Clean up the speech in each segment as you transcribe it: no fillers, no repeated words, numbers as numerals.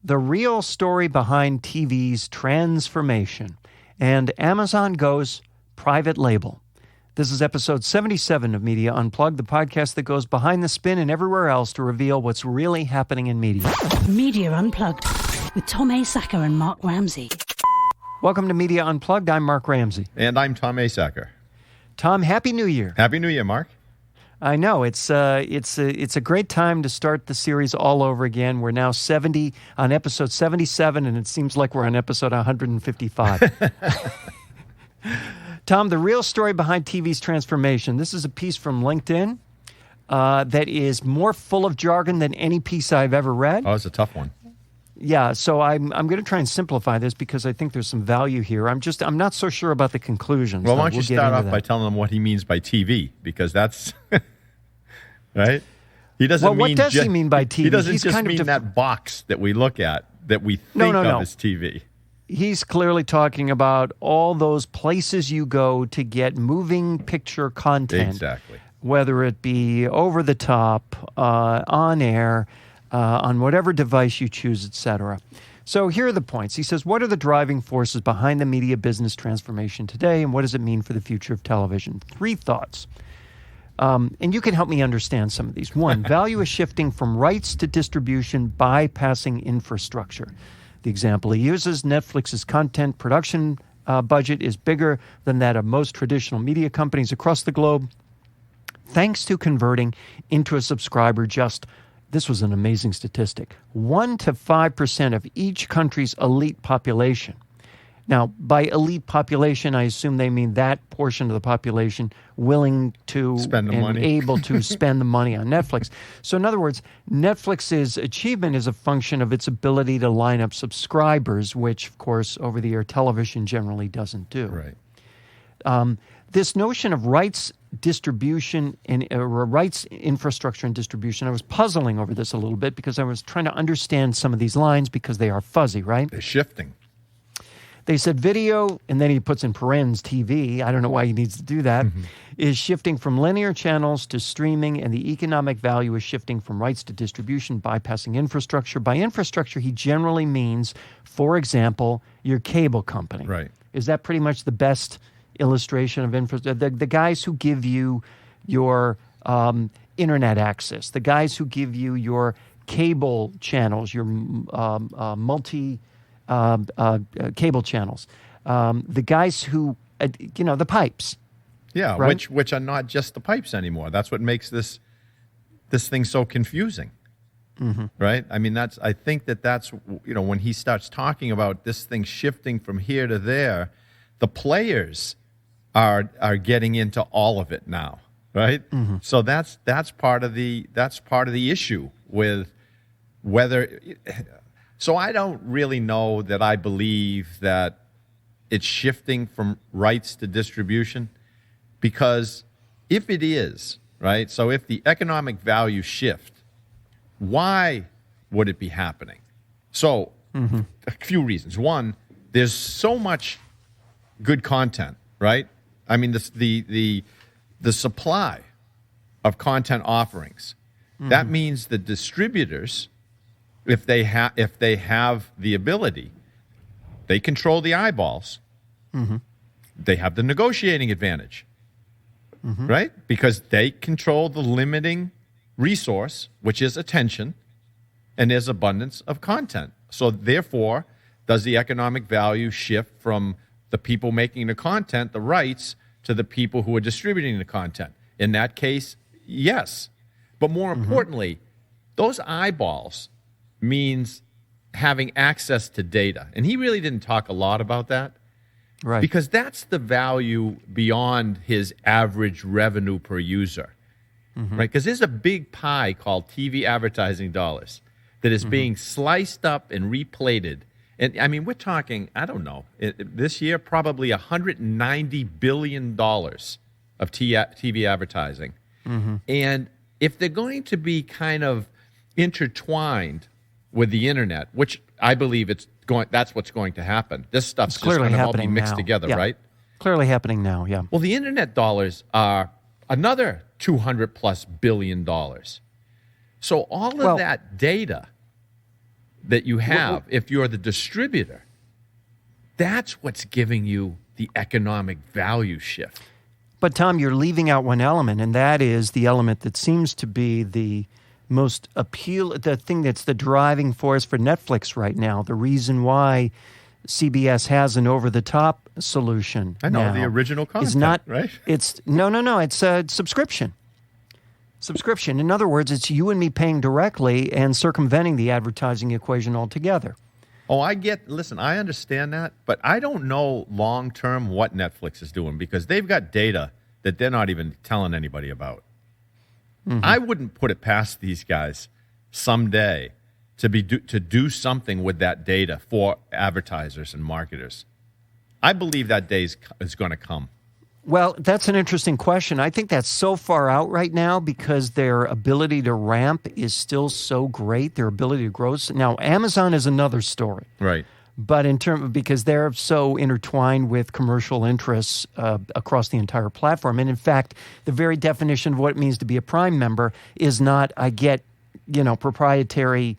The real story behind TV's transformation. And Amazon goes private label. This is episode 77 of Media Unplugged, the podcast that goes behind the spin and everywhere else to reveal what's really happening in media. Media Unplugged with Tom Asacker and Mark Ramsey. Welcome to Media Unplugged. I'm Mark Ramsey. And I'm Tom Asacker. Tom, Happy New Year. Happy New Year, Mark. I know. It's a great time to start the series all over again. We're now on episode 77, and it seems like we're on episode 155. Tom, the real story behind TV's transformation. This is a piece from LinkedIn that is more full of jargon than any piece I've ever read. Oh, it's a tough one. Yeah, so I'm going to try and simplify this because I think there's some value here. I'm not so sure about the conclusions. Well, why don't you start off by telling them what he means by TV, because that's right. He doesn't. Well, what does he mean by TV? He doesn't just mean that box that we look at that we think of as TV. He's clearly talking about all those places you go to get moving picture content. Exactly. Whether it be over the top, on air, on whatever device you choose, etc. So here are the points. He says, what are the driving forces behind the media business transformation today, and what does it mean for the future of television? 3 thoughts. And you can help me understand some of these. 1, value is shifting from rights to distribution, bypassing infrastructure. The example he uses, Netflix's content production budget is bigger than that of most traditional media companies across the globe, thanks to converting into a subscriber this was an amazing statistic, 1 to 5% of each country's elite population. Now, by elite population, I assume they mean that portion of the population willing to spend the and money. able to spend the money on Netflix. So in other words, Netflix's achievement is a function of its ability to line up subscribers, which, of course, over-the-air television generally doesn't do. Right. This notion of rights distribution and rights infrastructure and distribution, I was puzzling over this a little bit because I was trying to understand some of these lines because they are fuzzy, right? They're shifting. They said video, and then he puts in parens TV, I don't know why he needs to do that, is shifting from linear channels to streaming, and the economic value is shifting from rights to distribution, bypassing infrastructure. By infrastructure, he generally means, for example, your cable company. Right. Is that pretty much the best illustration of infrastructure? The guys who give you your internet access, the guys who give you your cable channels, your cable channels, the guys who, the pipes. Yeah, right? which are not just the pipes anymore. That's what makes this thing so confusing, right? I mean, I think that's when he starts talking about this thing shifting from here to there, the players are getting into all of it now, right? So that's part of the issue with whether. So I don't really know that I believe that it's shifting from rights to distribution, because if it is, right, so if the economic values shift, why would it be happening? So a few reasons. 1, there's so much good content, right? I mean, the supply of content offerings, that means the distributors, if they have the ability, they control the eyeballs. They have the negotiating advantage, right? Because they control the limiting resource, which is attention, and there's abundance of content. So therefore, does the economic value shift from the people making the content, the rights, to the people who are distributing the content? In that case, yes. But more importantly, those eyeballs means having access to data. And he really didn't talk a lot about that. Right. Because that's the value beyond his average revenue per user. Right? Because there's a big pie called TV advertising dollars that is being sliced up and replated. And I mean, we're talking, I don't know, this year probably $190 billion of TV advertising. And if they're going to be kind of intertwined with the internet, which I believe that's what's going to happen. This stuff's just going to all be mixed together, right? Clearly happening now, yeah. Well, the internet dollars are another $200+ billion. So all of that data that you have if you're the distributor. That's what's giving you the economic value shift. But, Tom, you're leaving out one element, and that is the element that seems to be the most the thing that's the driving force for Netflix right now, the reason why CBS has an over-the-top solution. I know, now the original content, is not, right? It's it's a subscription. Subscription. In other words, it's you and me paying directly and circumventing the advertising equation altogether. Oh, listen, I understand that, but I don't know long-term what Netflix is doing because they've got data that they're not even telling anybody about. Mm-hmm. I wouldn't put it past these guys someday to do something with that data for advertisers and marketers. I believe that day is going to come. Well, that's an interesting question. I think that's so far out right now because their ability to ramp is still so great. Their ability to grow. Now, Amazon is another story. Right. But because they're so intertwined with commercial interests across the entire platform. And in fact, the very definition of what it means to be a Prime member is not I get, proprietary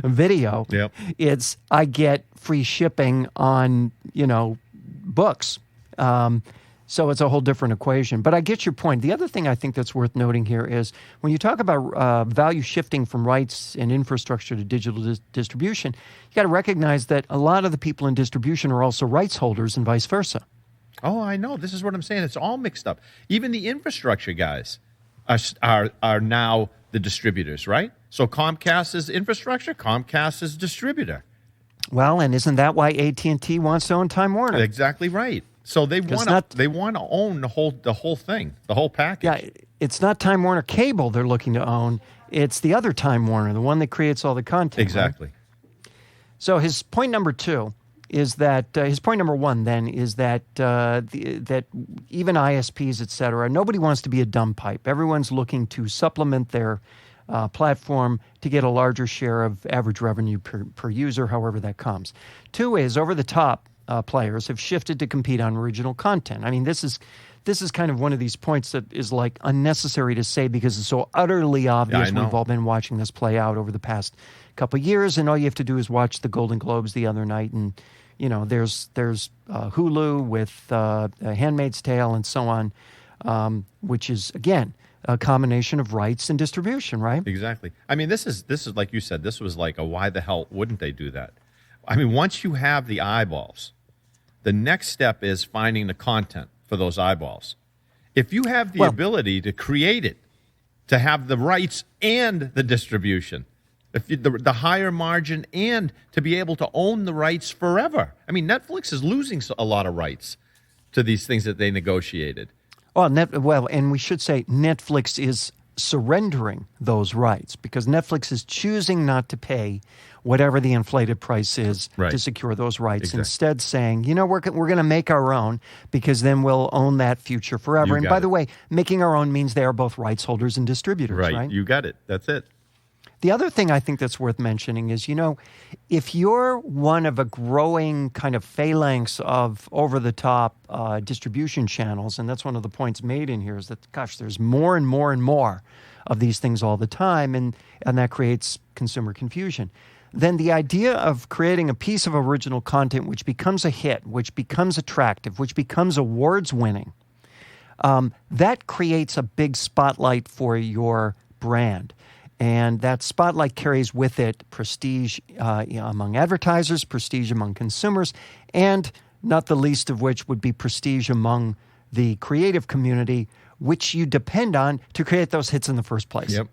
video. Yep. It's I get free shipping on, books. So it's a whole different equation. But I get your point. The other thing I think that's worth noting here is when you talk about value shifting from rights and infrastructure to digital distribution, you got to recognize that a lot of the people in distribution are also rights holders and vice versa. Oh, I know. This is what I'm saying. It's all mixed up. Even the infrastructure guys are now the distributors, right? So Comcast is infrastructure, Comcast is distributor. Well, and isn't that why AT&T wants to own Time Warner? Exactly right. So they want to own the whole thing, the whole package. Yeah, it's not Time Warner Cable they're looking to own. It's the other Time Warner, the one that creates all the content. Exactly. Right? So his point number two is that his point number one then is that that even ISPs, et cetera, nobody wants to be a dumb pipe. Everyone's looking to supplement their platform to get a larger share of average revenue per user, however that comes. Two is over-the-top players have shifted to compete on original content. I mean, this is kind of one of these points that is like unnecessary to say because it's so utterly obvious. We've all been watching this play out over the past couple of years, and all you have to do is watch the Golden Globes the other night, and there's Hulu with Handmaid's Tale and so on, which is again a combination of rights and distribution, right? Exactly. I mean, this is like you said. This was like a why the hell wouldn't they do that? I mean, once you have the eyeballs, the next step is finding the content for those eyeballs. If you have the ability to create it, to have the rights and the distribution, the higher margin, and to be able to own the rights forever. I mean, Netflix is losing a lot of rights to these things that they negotiated. And we should say Netflix is surrendering those rights because Netflix is choosing not to pay whatever the inflated price is to secure those rights. Exactly. Instead saying, we're going to make our own because then we'll own that future forever. And by the way, making our own means they are both rights holders and distributors, right? You got it. That's it. The other thing I think that's worth mentioning is, if you're one of a growing kind of phalanx of over-the-top distribution channels, and that's one of the points made in here is that, gosh, there's more and more and more of these things all the time, and that creates consumer confusion. Then the idea of creating a piece of original content which becomes a hit, which becomes attractive, which becomes awards-winning, that creates a big spotlight for your brand. And that spotlight carries with it prestige among advertisers, prestige among consumers, and not the least of which would be prestige among the creative community, which you depend on to create those hits in the first place. Yep,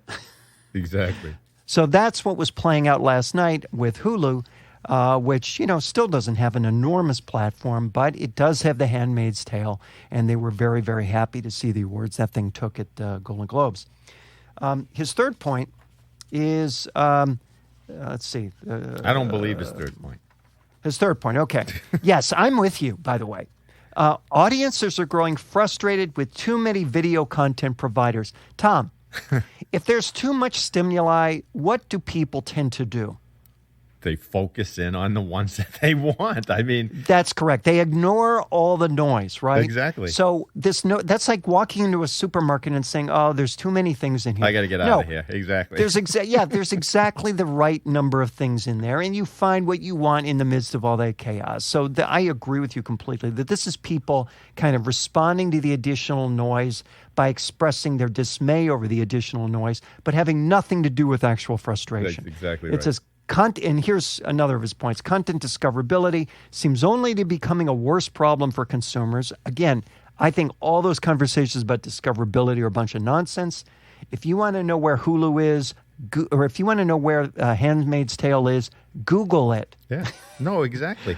exactly. So that's what was playing out last night with Hulu, which, still doesn't have an enormous platform, but it does have The Handmaid's Tale, and they were very, very happy to see the awards that thing took at Golden Globes. His third point is, let's see. I don't believe his third point. His third point, okay. Yes, I'm with you, by the way. Audiences are growing frustrated with too many video content providers. Tom, if there's too much stimuli, what do people tend to do? they focus in on the ones that they want. I mean, that's correct. They ignore all the noise, right? Exactly. So that's like walking into a supermarket and saying, "Oh, there's too many things in here. I got to get out of here." Exactly. There's exactly the right number of things in there, and you find what you want in the midst of all that chaos. So I agree with you completely that this is people kind of responding to the additional noise by expressing their dismay over the additional noise, but having nothing to do with actual frustration. That's exactly right. It says, and here's another of his points. Content discoverability seems only to be becoming a worse problem for consumers. Again, I think all those conversations about discoverability are a bunch of nonsense. If you want to know where Hulu is, or if you want to know where Handmaid's Tale is, Google it. Yeah. No, exactly.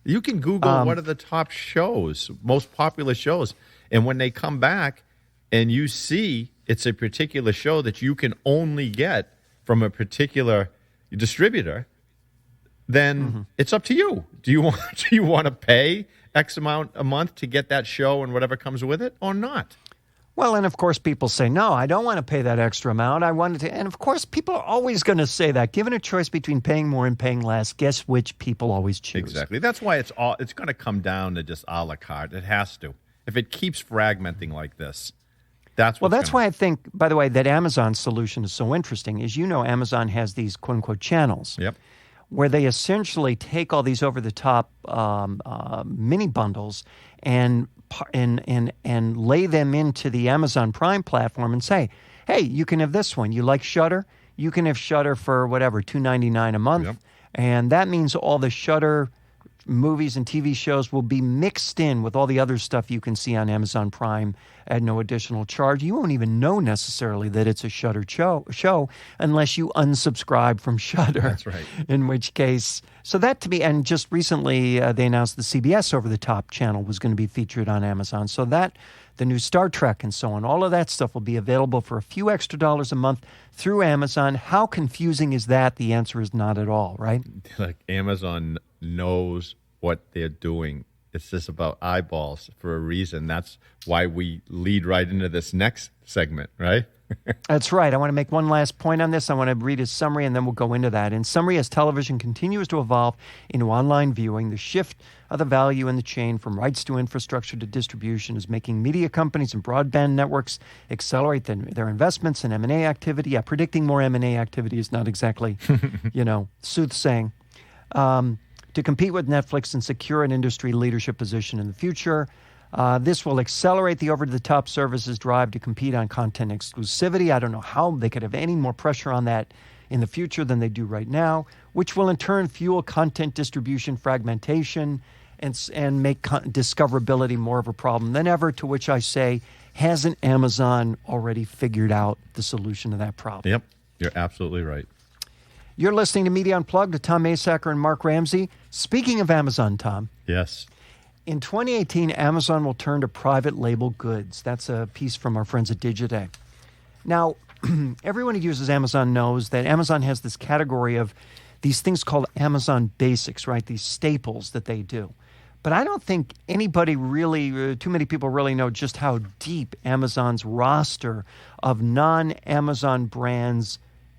You can Google what are the top shows, most popular shows. And when they come back and you see it's a particular show that you can only get from a particular distributor, then it's up to you. Do you want to pay X amount a month to get that show and whatever comes with it or not? Well, and of course people say, no, I don't want to pay that extra amount. I wanted to. And of course people are always going to say that. Given a choice between paying more and paying less, guess which people always choose? Exactly. That's why it's going to come down to just a la carte. It has to. If it keeps fragmenting like this, that's why I think, by the way, that Amazon's solution is so interesting. As you know, Amazon has these quote-unquote channels where they essentially take all these over-the-top mini bundles and lay them into the Amazon Prime platform and say, hey, you can have this one. You like Shudder? You can have Shudder for whatever, $2.99 a month. Yep. And that means all the Shudder movies and TV shows will be mixed in with all the other stuff you can see on Amazon Prime at no additional charge. You won't even know necessarily that it's a Shudder show unless you unsubscribe from Shudder. That's right. In which case, so that to be, and just recently they announced the CBS over-the-top channel was going to be featured on Amazon. So that, the new Star Trek and so on, all of that stuff will be available for a few extra dollars a month through Amazon. How confusing is that? The answer is not at all, right? Like Amazon knows what they're doing. It's just about eyeballs for a reason. That's why we lead right into this next segment, right? That's right. I want to make one last point on this. I want to read his summary, and then we'll go into that. In summary, as television continues to evolve into online viewing, the shift of the value in the chain from rights to infrastructure to distribution is making media companies and broadband networks accelerate their investments in M&A activity. Yeah, predicting more M&A activity is not exactly, soothsaying. To compete with Netflix and secure an industry leadership position in the future. This will accelerate the over-the-top services drive to compete on content exclusivity. I don't know how they could have any more pressure on that in the future than they do right now, which will in turn fuel content distribution fragmentation and make discoverability more of a problem than ever, to which I say, hasn't Amazon already figured out the solution to that problem? Yep, you're absolutely right. You're listening to Media Unplugged with Tom Masacker and Mark Ramsey. Speaking of Amazon, Tom. Yes. In 2018, Amazon will turn to private label goods. That's a piece from our friends at Digiday. Now, everyone who uses Amazon knows that Amazon has this category of these things called Amazon Basics, right? These staples that they do. But I don't think anybody really, too many people really know just how deep Amazon's roster of non-Amazon brands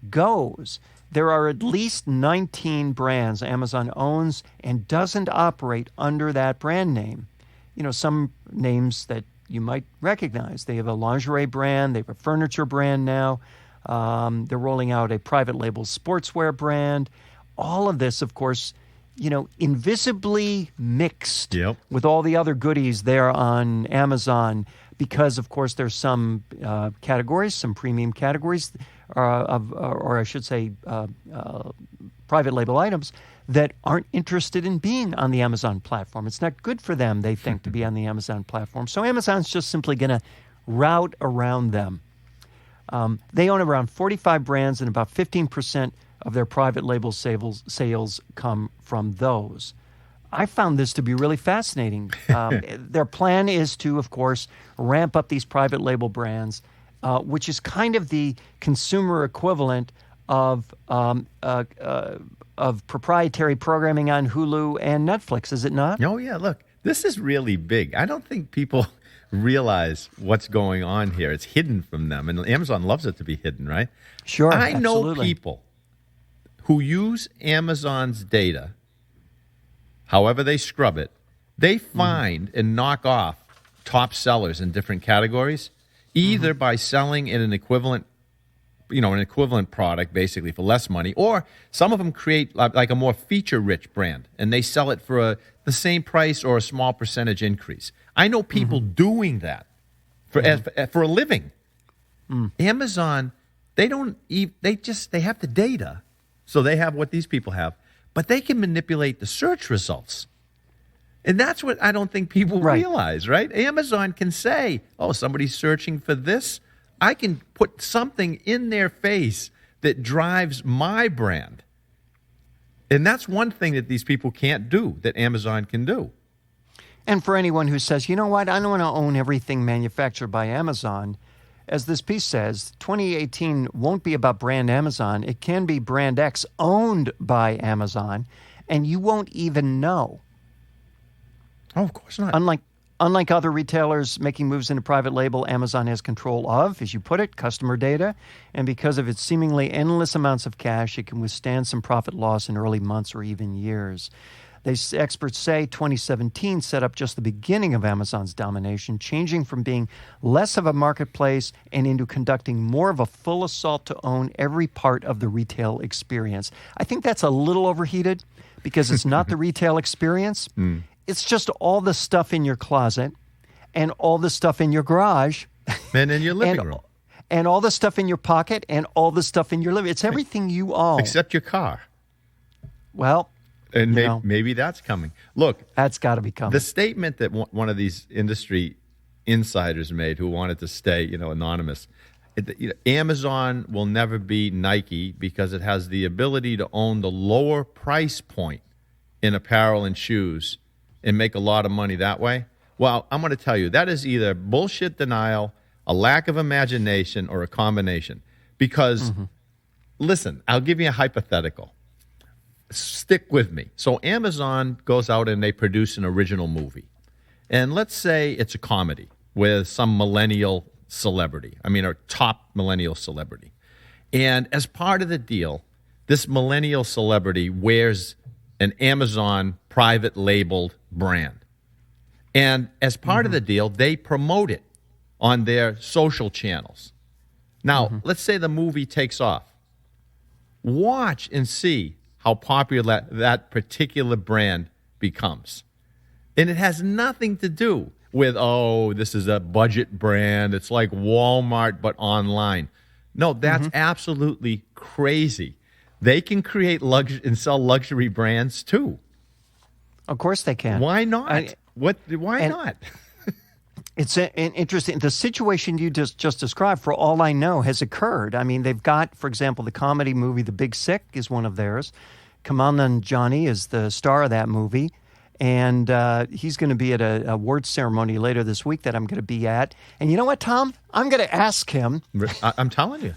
goes. There are at least 19 brands Amazon owns and doesn't operate under that brand name. Some names that you might recognize. They have a lingerie brand. They have a furniture brand now. They're rolling out a private label sportswear brand. All of this, of course, invisibly mixed with all the other goodies there on Amazon because, of course, there's some categories, some premium categories, or I should say private label items that aren't interested in being on the Amazon platform. It's not good for them, they think, to be on the Amazon platform. So Amazon's just simply going to route around them. They own around 45 brands, and about 15% of their private label sales come from those. I found this to be really fascinating. Their plan is to, of course, ramp up these private label brands, which is kind of the consumer equivalent of proprietary programming on Hulu and Netflix, is it not? Oh, yeah. Look, this is really big. I don't think people realize what's going on here. It's hidden from them, and Amazon loves it to be hidden, right? Sure, I know absolutely. people who use Amazon's data, however they scrub it, they find and knock off top sellers in different categories, either by selling in an equivalent product basically for less money, or some of them create like a more feature-rich brand, and they sell it for the same price or a small percentage increase. I know people doing that for a living. Amazon, they have the data, so they have what these people have, but they can manipulate the search results. And that's what I don't think people realize, right? Amazon can say, oh, somebody's searching for this. I can put something in their face that drives my brand. And that's one thing that these people can't do that Amazon can do. And for anyone who says, you know what, I don't want to own everything manufactured by Amazon, as this piece says, 2018 won't be about brand Amazon. It can be brand X owned by Amazon, and you won't even know. Oh, of course not. Unlike other retailers making moves into private label, Amazon has control of, as you put it, customer data. And because of its seemingly endless amounts of cash, it can withstand some profit loss in early months or even years. Experts say 2017 set up just the beginning of Amazon's domination, changing from being less of a marketplace and into conducting more of a full assault to own every part of the retail experience. I think that's a little overheated because it's not the retail experience. It's just all the stuff in your closet and all the stuff in your garage. And in your living room. And all the stuff in your pocket and all the stuff in your living room. It's everything you own. Except your car. Well, and maybe that's coming. Look. That's got to be coming. The statement that one of these industry insiders made who wanted to stay, anonymous. Amazon will never be Nike because it has the ability to own the lower price point in apparel and shoes and make a lot of money that way. Well, I'm going to tell you, that is either bullshit denial, a lack of imagination, or a combination. Because, listen, I'll give you a hypothetical. Stick with me. So Amazon goes out and they produce an original movie. And let's say it's a comedy with some millennial celebrity. Or top millennial celebrity. And as part of the deal, this millennial celebrity wears an Amazon private labeled brand. And as part of the deal, they promote it on their social channels. Now, let's say the movie takes off. Watch and see how popular that particular brand becomes. And it has nothing to do with, this is a budget brand. It's like Walmart, but online. No, that's absolutely crazy. They can create luxury and sell luxury brands too. Of course they can. Why not? Why not? It's interesting. The situation you just described, for all I know, has occurred. They've got, for example, the comedy movie The Big Sick is one of theirs. Kamal Nanjiani is the star of that movie. And he's going to be at a awards ceremony later this week that I'm going to be at. And you know what, Tom? I'm going to ask him. I'm telling you.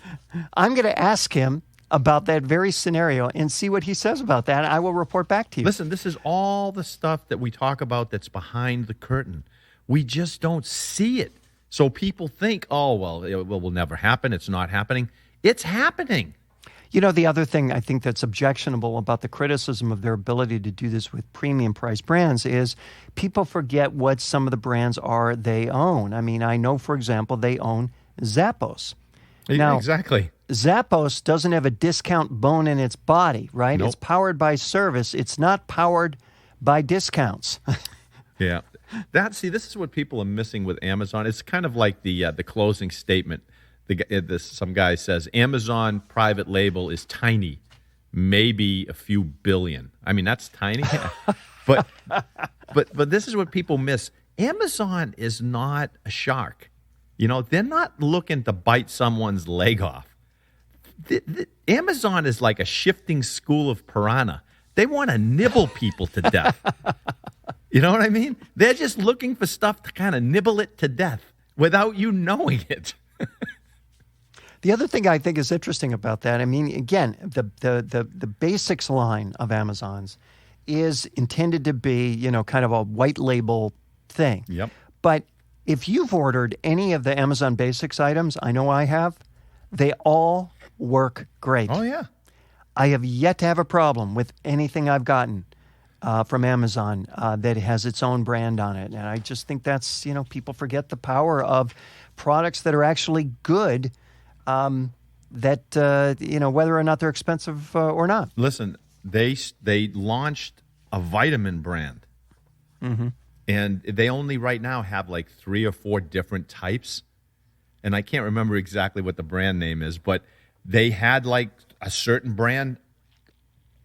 I'm going to ask him about that very scenario and see what he says about that. I will report back to you. Listen, this is all the stuff that we talk about that's behind the curtain. We just don't see it. So people think, it will never happen. It's not happening. It's happening. The other thing I think that's objectionable about the criticism of their ability to do this with premium price brands is people forget what some of the brands are they own. I know, for example, they own Zappos. Now, exactly. Zappos doesn't have a discount bone in its body, right? Nope. It's powered by service. It's not powered by discounts. Yeah. This is what people are missing with Amazon. It's kind of like the closing statement. Some guy says, Amazon private label is tiny, maybe a few billion. That's tiny. but this is what people miss. Amazon is not a shark. They're not looking to bite someone's leg off. Amazon is like a shifting school of piranha. They want to nibble people to death. You know what I mean? They're just looking for stuff to kind of nibble it to death without you knowing it. The other thing I think is interesting about that, again, the basics line of Amazon's is intended to be, kind of a white label thing. Yep. But if you've ordered any of the Amazon Basics items, I know I have, they all work great. Oh, yeah. I have yet to have a problem with anything I've gotten from Amazon that has its own brand on it. And I just think that's, people forget the power of products that are actually good, whether or not they're expensive or not. Listen, they launched a vitamin brand. Mm-hmm. And they only right now have like 3 or 4 different types. And I can't remember exactly what the brand name is, but they had like a certain brand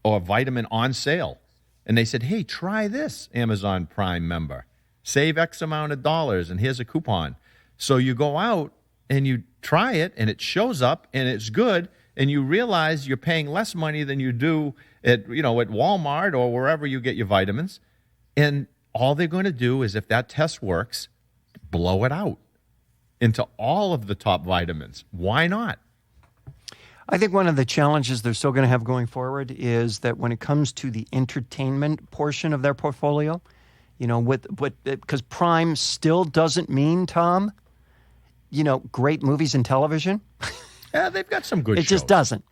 or vitamin on sale. And they said, hey, try this, Amazon Prime member. Save X amount of dollars, and here's a coupon. So you go out and you try it, and it shows up, and it's good, and you realize you're paying less money than you do at Walmart or wherever you get your vitamins. And all they're going to do is, if that test works, blow it out into all of the top vitamins. Why not? I think one of the challenges they're still going to have going forward is that when it comes to the entertainment portion of their portfolio, because Prime still doesn't mean, Tom, great movies and television. Yeah, they've got some good shows. It just doesn't.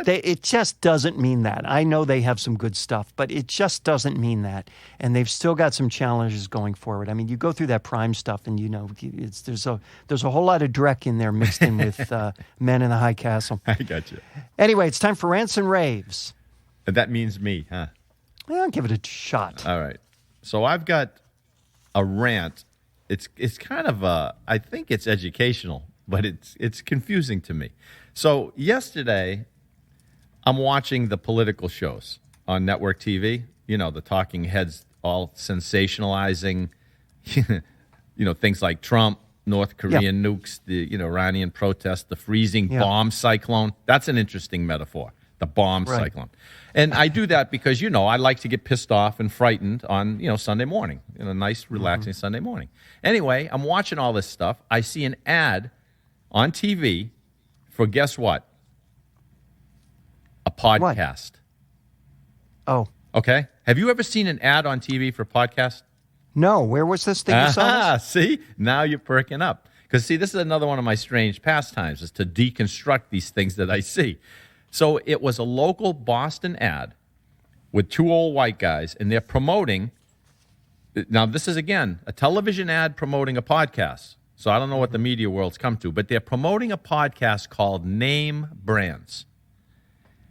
It just doesn't mean that. I know they have some good stuff, but it just doesn't mean that. And they've still got some challenges going forward. I mean, you go through that Prime stuff, and there's a whole lot of Drek in there mixed in with Men in the High Castle. I got you. Anyway, it's time for Rants and Raves. That means me, huh? Well, give it a shot. All right. So I've got a rant. It's kind of I think it's educational, but it's confusing to me. So yesterday, I'm watching the political shows on network TV. The talking heads all sensationalizing, things like Trump, North Korean nukes, the Iranian protest, the freezing bomb cyclone. That's an interesting metaphor, the bomb cyclone. And I do that because, I like to get pissed off and frightened on, Sunday morning, a nice, relaxing Sunday morning. Anyway, I'm watching all this stuff. I see an ad on TV for, guess what? A podcast. What? Oh. Okay. Have you ever seen an ad on TV for podcast? No. Where was this thing you saw this? See? Now you're perking up. Because, see, this is another one of my strange pastimes, is to deconstruct these things that I see. So it was a local Boston ad with 2 old white guys, and they're promoting. Now, this is, again, a television ad promoting a podcast. So I don't know what the media world's come to, but they're promoting a podcast called Name Brands.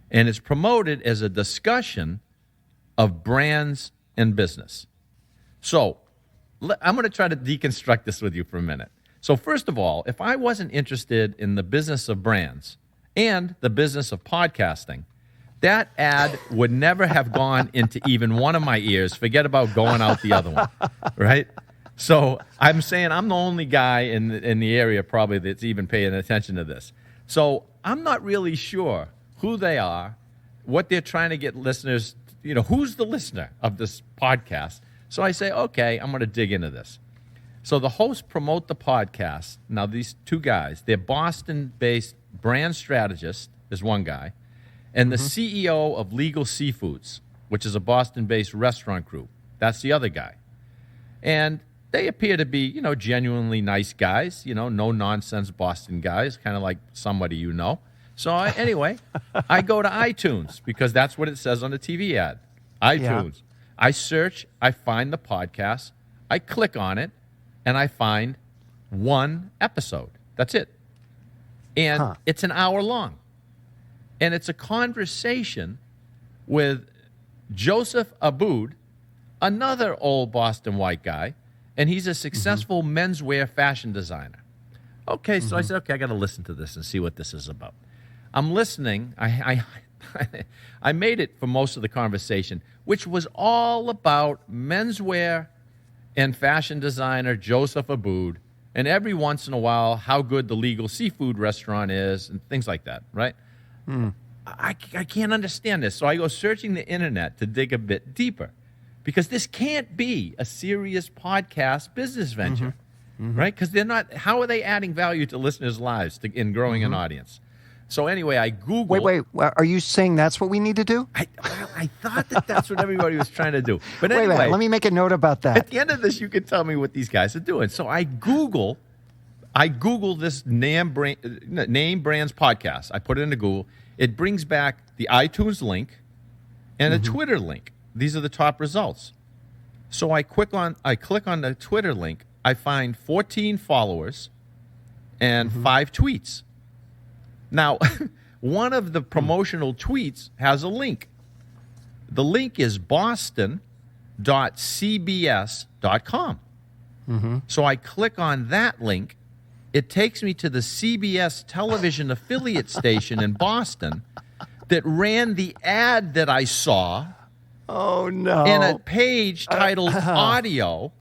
And it's promoted as a discussion of brands and business. So I'm going to try to deconstruct this with you for a minute. So first of all, if I wasn't interested in the business of brands and the business of podcasting, that ad would never have gone into even one of my ears. Forget about going out the other one, right? So I'm saying I'm the only guy in the area probably that's even paying attention to this. So I'm not really sure who they are, what they're trying to get listeners, who's the listener of this podcast. So I say, okay, I'm going to dig into this. So the hosts promote the podcast. Now, these 2 guys, they're Boston-based brand strategist is one guy, and the CEO of Legal Seafoods, which is a Boston-based restaurant group, that's the other guy. And they appear to be, genuinely nice guys, no-nonsense Boston guys, kind of like somebody . So anyway, I go to iTunes because that's what it says on the TV ad. iTunes. Yeah. I search, I find the podcast, I click on it, and I find 1 episode. That's it. And it's an hour long. And it's a conversation with Joseph Abboud, another old Boston white guy, and he's a successful menswear fashion designer. Okay, so I said, okay, I got to listen to this and see what this is about. I'm listening. I made it for most of the conversation, which was all about menswear and fashion designer Joseph Abboud, and every once in a while, how good the Legal Seafood restaurant is, and things like that, right? I can't understand this. So I go searching the internet to dig a bit deeper, because this can't be a serious podcast business venture, right? Because they're not. How are they adding value to listeners' lives in growing an audience? So anyway, I Googled. Wait. Are you saying that's what we need to do? I thought that's what everybody was trying to do. But anyway, wait, let me make a note about that. At the end of this, you can tell me what these guys are doing. So I Google this Name Brands podcast. I put it into Google, it brings back the iTunes link and a Twitter link. These are the top results. So I click on the Twitter link. I find 14 followers and 5 tweets. Now, one of the promotional tweets has a link. The link is boston.cbs.com. So I click on that link. It takes me to the CBS television affiliate station in Boston that ran the ad that I saw. Oh, no. In a page titled Audio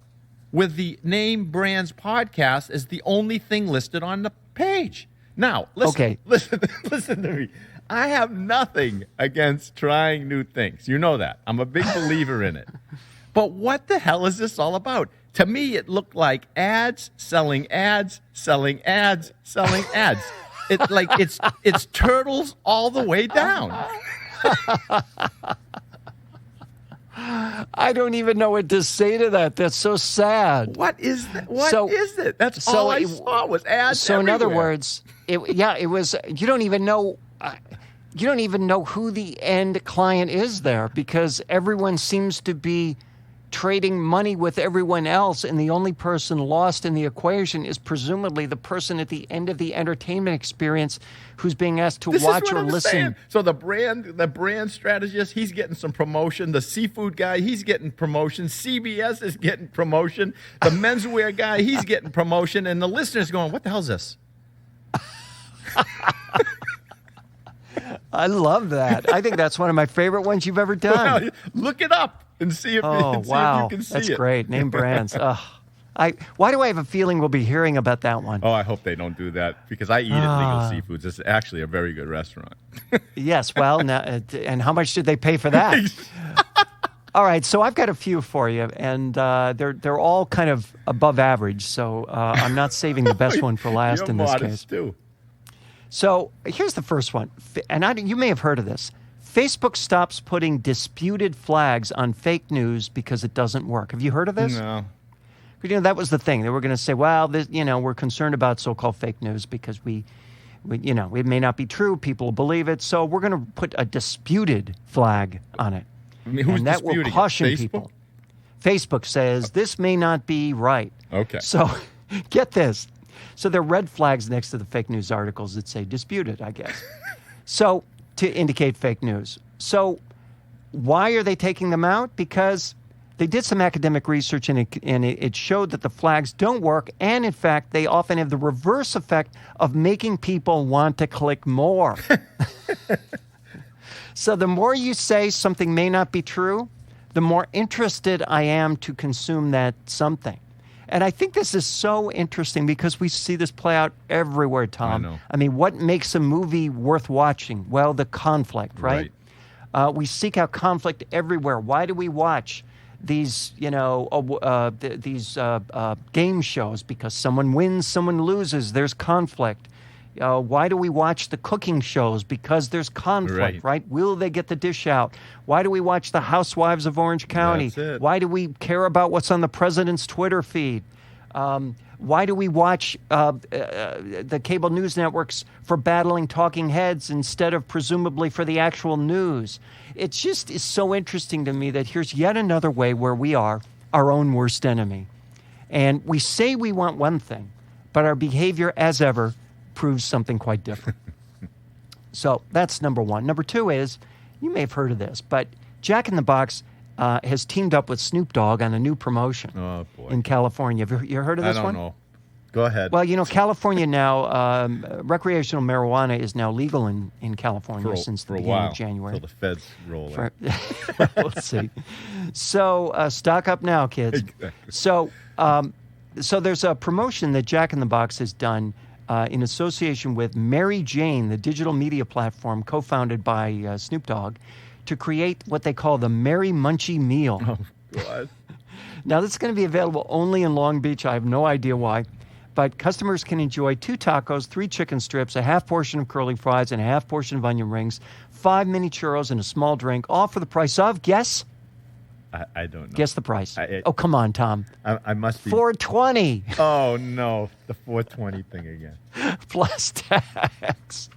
with the Name Brands podcast as the only thing listed on the page. Now, listen to me. I have nothing against trying new things. You know that. I'm a big believer in it. But what the hell is this all about? To me, it looked like ads, selling ads, selling ads, selling ads. It's turtles all the way down. I don't even know what to say to that. That's so sad. What is that? What is it? That's all I saw was ads. So everywhere. In other words, it was. You don't even know. You don't even know who the end client is there, because everyone seems to be trading money with everyone else, and the only person lost in the equation is presumably the person at the end of the entertainment experience who's being asked to watch or listen. Saying. So the brand strategist, he's getting some promotion. The seafood guy, he's getting promotion. CBS is getting promotion. The menswear guy, he's getting promotion. And the listener's going, what the hell's this? I love that. I think that's one of my favorite ones you've ever done. Well, look it up and see if, wow. if you can see That's it. Great. Name brands. Why do I have a feeling we'll be hearing about that one? Oh, I hope they don't do that, because I eat at Legal Seafoods. It's actually a very good restaurant. Yes. Well, now, and how much did they pay for that? All right. So I've got a few for you, and they're all kind of above average. So I'm not saving the best one for last You're in this modest case. Too. So here's the first one, and you may have heard of this. Facebook stops putting disputed flags on fake news because it doesn't work. Have you heard of this? No. That was the thing. They were going to say, well, we're concerned about so-called fake news because it may not be true. People will believe it. So we're going to put a disputed flag on it. I mean, who's and that will disputing caution it? Facebook? people. Facebook says this may not be right. Okay. So get this. So there are red flags next to the fake news articles that say disputed, I guess. So to indicate fake news. So why are they taking them out? Because they did some academic research and it showed that the flags don't work. And in fact, they often have the reverse effect of making people want to click more. So the more you say something may not be true, the more interested I am to consume that something. And I think this is so interesting because we see this play out everywhere, Tom. I know. I mean, what makes a movie worth watching? Well, the conflict, right? We seek out conflict everywhere. Why do we watch these, game shows? Because someone wins, someone loses. There's conflict. Why do we watch the cooking shows? Because there's conflict, right? Will they get the dish out? Why do we watch the Housewives of Orange County? That's it. Why do we care about what's on the president's Twitter feed? Why do we watch the cable news networks for battling talking heads instead of presumably for the actual news? It just is so interesting to me that here's yet another way where we are our own worst enemy. And we say we want one thing, but our behavior, as ever, proves something quite different. So that's number one. Number two is, you may have heard of this, but Jack in the Box has teamed up with Snoop Dogg on a new promotion in California. Have you heard of this one? I don't know. Go ahead. Well, California now, recreational marijuana is now legal in California since the beginning of January. Until the feds roll in. We'll see. So stock up now, kids. Exactly. So there's a promotion that Jack in the Box has done in association with Mary Jane, the digital media platform co-founded by Snoop Dogg, to create what they call the Mary Munchie Meal. Oh, God. Now, this is going to be available only in Long Beach. I have no idea why. But customers can enjoy 2 tacos, 3 chicken strips, a half portion of curly fries, and a half portion of onion rings, 5 mini churros, and a small drink, all for the price of, guess? I don't know. Guess the price. Oh, come on, Tom. I must be. $4.20. Oh, no. The $4.20 thing again. Plus tax.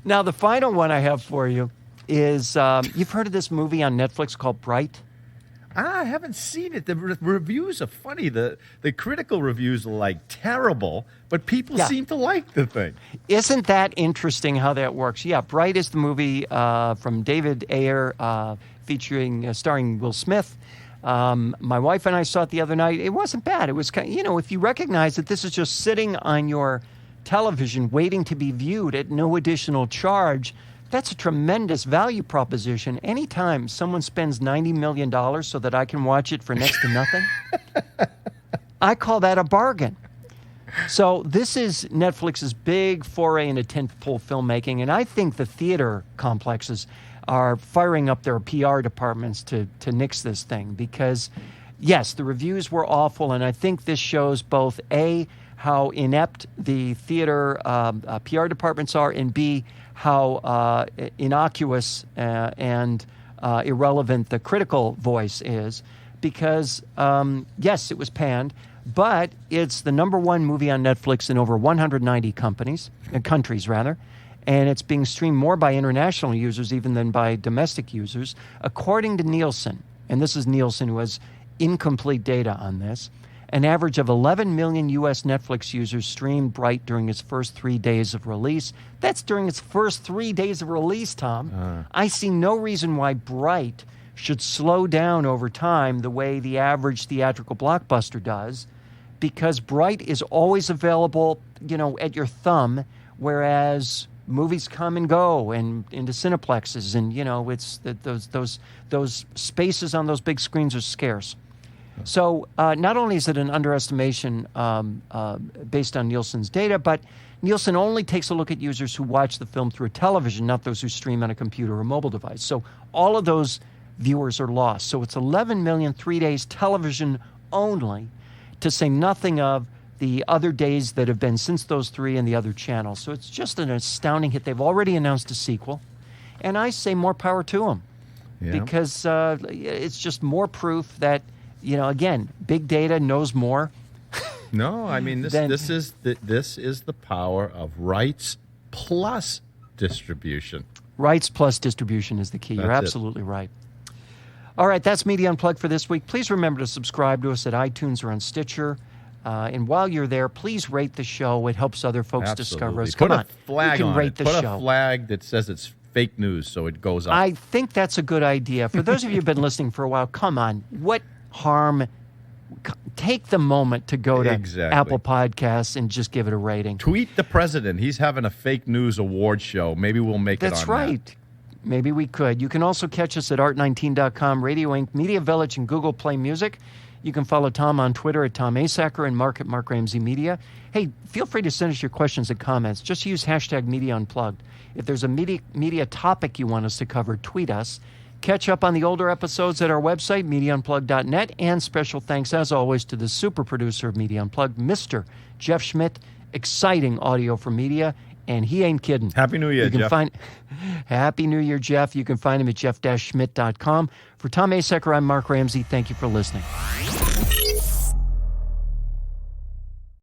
Now, the final one I have for you is you've heard of this movie on Netflix called Bright? I haven't seen it. The reviews are funny. The critical reviews are like terrible, but people seem to like the thing. Isn't that interesting how that works? Yeah, Bright is the movie from David Ayer starring Will Smith. My wife and I saw it the other night. It wasn't bad. It was kind of, if you recognize that this is just sitting on your television waiting to be viewed at no additional charge, that's a tremendous value proposition. Anytime someone spends $90 million so that I can watch it for next to nothing, I call that a bargain. So this is Netflix's big foray into tentpole filmmaking, and I think the theater complexes are firing up their PR departments to nix this thing because, yes, the reviews were awful, and I think this shows both, A, how inept the theater PR departments are, and B, how innocuous and irrelevant the critical voice is. Because, yes, it was panned, but it's the number one movie on Netflix in over 190 countries, and it's being streamed more by international users even than by domestic users. According to Nielsen, and this is Nielsen who has incomplete data on this, an average of 11 million U.S. Netflix users streamed Bright during its first 3 days of release. That's during its first 3 days of release, Tom. I see no reason why Bright should slow down over time the way the average theatrical blockbuster does, because Bright is always available, at your thumb, whereas movies come and go and into cineplexes, and it's those spaces on those big screens are scarce. So not only is it an underestimation based on Nielsen's data, but Nielsen only takes a look at users who watch the film through a television, not those who stream on a computer or mobile device. So all of those viewers are lost. So it's 11 million 3 days television only, to say nothing of the other days that have been since those three and the other channels. So it's just an astounding hit. They've already announced a sequel, and I say more power to them because it's just more proof that, again, big data knows more. No, I mean this is the power of rights plus distribution. Rights plus distribution is the key. You're absolutely right. All right, that's Media Unplugged for this week. Please remember to subscribe to us at iTunes or on Stitcher. And while you're there, please rate the show. It helps other folks discover us. Put a flag on it. Put a flag that says it's fake news so it goes up. I think that's a good idea. For those of you who've been listening for a while, come on. What harm? Take the moment to go to Apple Podcasts and just give it a rating. Tweet the president. He's having a fake news award show. Maybe we'll make it on that. That's right. Maybe we could. You can also catch us at art19.com, Radio Inc., Media Village, and Google Play Music. You can follow Tom on Twitter at Tom Asacker and Mark at Mark Ramsey Media. Hey, feel free to send us your questions and comments. Just use hashtag Media Unplugged. If there's a media topic you want us to cover, tweet us. Catch up on the older episodes at our website, MediaUnplugged.net. And special thanks, as always, to the super producer of Media Unplugged, Mr. Jeff Schmidt. Exciting audio for media, and he ain't kidding. Happy New Year, Jeff. Happy New Year, Jeff. You can find him at jeff-schmidt.com. For Tom Asacker, I'm Mark Ramsey. Thank you for listening.